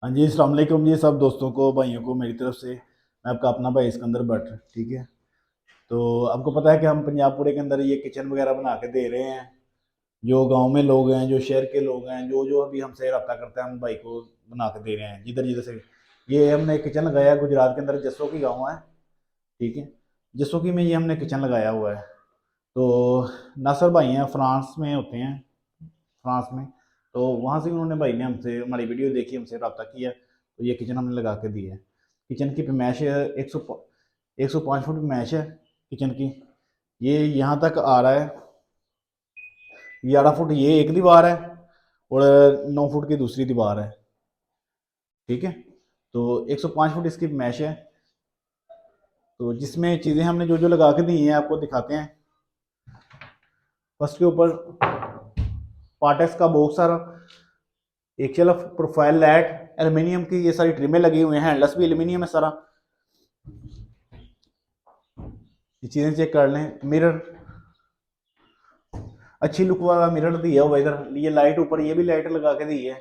हाँ जी, अस्सलाम वालेकुम जी, सब दोस्तों को भाइयों को मेरी तरफ से। मैं आपका अपना भाई सिकंदर भट्ट। ठीक है। तो आपको पता है कि हम पंजाबपुरे के अंदर ये किचन वगैरह बना के दे रहे हैं। जो गांव में लोग हैं, जो शहर के लोग हैं, जो जो अभी हमसे रब्ता करते हैं, हम भाई को बना के दे रहे हैं जिधर जिधर से। ये हमने किचन लगाया है गुजरात के अंदर, जस्सो की गाँव है। ठीक है। जस्सो की में ये हमने किचन लगाया हुआ है। तो नासर भाई हैं, फ्रांस में होते हैं, फ्रांस में। तो वहाँ से उन्होंने भाई ने हमसे हमारी वीडियो देखी, हमसे रब्ता किया, तो ये किचन हमने लगा के दी है। किचन की पैमाइश है 105 फुट पैमाइश है किचन की। ये यहाँ तक आ रहा है। 11 फुट ये एक दीवार है और 9 फुट की दूसरी दीवार है। ठीक है। तो 105 फुट इसकी पैमाइश है। तो जिसमें चीज़ें हमने जो जो लगा के दी हैं आपको दिखाते हैं। फर्स्ट के ऊपर पार्टेक्स का बॉक्स सारा, एक शेल्फ, प्रोफाइल लाइट, एल्युमिनियम की ये सारी ट्रिमें लगी हुई हैं, हैंडल्स भी एल्युमिनियम है सारा। ये चीज़ें चेक कर लें। मिरर, अच्छी लुक वाला मिरर दिया हुआ इधर। ये लाइट ऊपर, ये भी लाइट लगा के दी है।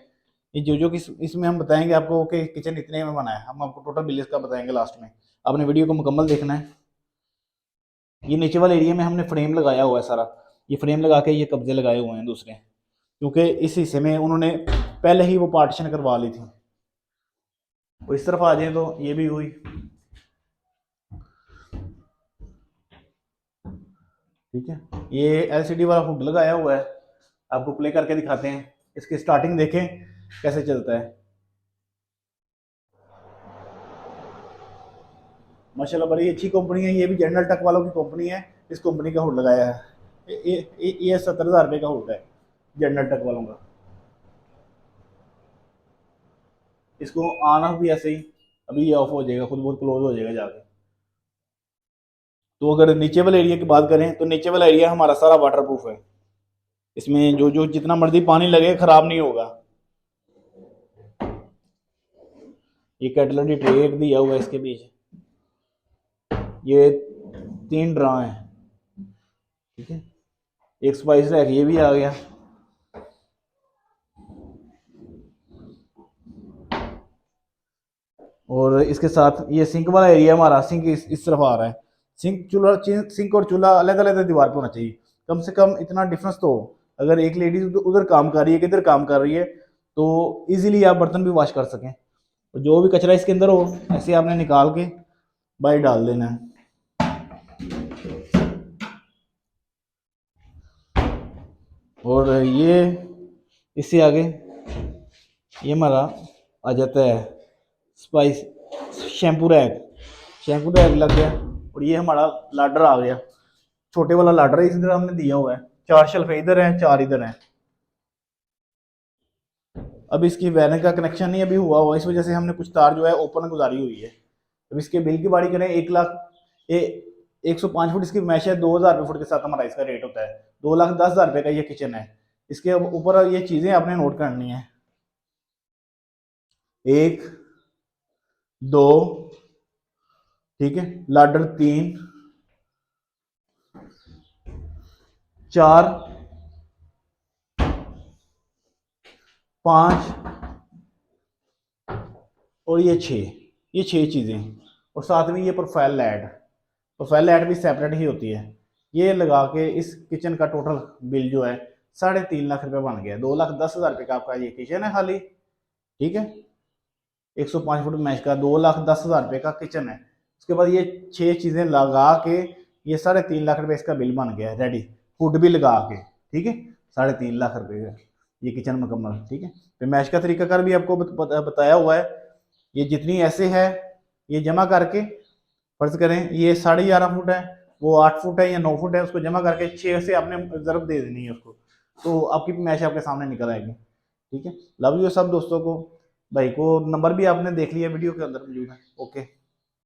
ये जो जो किस इसमें हम बताएंगे आपको कि किचन इतने में बना है, हम आपको टोटल बिल इसका बताएंगे लास्ट में। आपने वीडियो को मुकम्मल देखना है। ये नीचे वाले एरिया में हमने फ्रेम लगाया हुआ है सारा। ये फ्रेम लगा के ये कब्जे लगाए हुए हैं दूसरे, क्योंकि इस हिस्से में उन्होंने पहले ही वो पार्टीशन करवा ली थी। तो इस तरफ आ जाए तो ये भी हुई। ठीक है। ये एलसीडी वाला हुड लगाया हुआ है, आपको प्ले करके दिखाते हैं। इसकी स्टार्टिंग देखें कैसे चलता है। माशाल्लाह बड़ी अच्छी कंपनी है, ये भी जनरल टक वालों की कंपनी है। इस कंपनी का हुड लगाया है। ये 70,000 रुपये का हुड है जनरल टक वालों का। इसको ऑन ऑफ भी ऐसे ही, अभी ये ऑफ हो जाएगा, खुद बहुत क्लोज हो जाएगा जाके। तो अगर नीचे वाले एरिया की बात करें तो नीचे वाला एरिया हमारा सारा वाटर प्रूफ है। इसमें जो जो जितना मर्जी पानी लगे खराब नहीं होगा। ये कैटलरी ट्रे एक दिया हुआ है इसके बीच। ये 3 ड्रा है। ठीक है। एक स्पाइस रैक ये भी आ गया। और इसके साथ ये सिंक वाला एरिया हमारा, सिंक इस तरफ आ रहा है। सिंक और चूल्हा अलग अलग दीवार पे होना चाहिए। कम से कम इतना डिफरेंस तो हो। अगर एक लेडीज उधर काम कर रही है, किधर काम कर रही है, तो इजीली आप बर्तन भी वॉश कर सकें। और जो भी कचरा इसके अंदर हो, ऐसे आपने निकाल के बाहर डाल देना है। और ये इससे आगे ये हमारा आ जाता है spice shampoo rack. Shampoo rack लग गया। और ये हमारा लाडर आ गया। छोटे वाला लाडर है, इधर हमने दिया हुआ है। 4 शेल्फ इधर है, 4 इधर है। अब इसकी वायरिंग का कनेक्शन नहीं अभी हुआ, इस वजह से हमने कुछ तार जो है ओपन गुजारी हुई है। अब इसके बिल की बारी करें, 1 लाख 105 फुट इसकी मैश है। 2,000 रुपये फुट के साथ हमारा इसका रेट होता है। 2,10,000 रुपये का ये किचन है। इसके ऊपर ये चीज़ें आपने नोट करनी है। 1, 2, ठीक है, लाडर 3, 4, 5 और ये 6। ये 6 चीज़ें। और साथ में ये प्रोफाइल लाइट भी सेपरेट ही होती है। ये लगा के इस किचन का टोटल बिल जो है 3.5 लाख रुपये बन गया। 2,10,000 रुपये का आपका ये किचन है खाली। ठीक है। 105 फुट मैच का 2,10,000 रुपये का किचन है। उसके बाद ये 6 चीज़ें लगा के ये 3.5 लाख रुपये इसका बिल बन गया है रेडी। फूड भी लगा के, ठीक है, 3.5 लाख रुपये का ये किचन मुकम्मल। ठीक है। फिर मैच का तरीकाकार भी आपको बताया हुआ है। ये जितनी ऐसे है ये जमा करके, फर्ज करें ये 11.5 फुट है, वो 8 फुट है या 9 फुट है, उसको जमा करके 6 से आपने ज़रब दे देनी है उसको, तो आपकी मैच आपके सामने निकल आएगी। ठीक है। लव यू सब दोस्तों को। भाई को नंबर भी आपने देख लिया वीडियो के अंदर मौजूद है। ओके।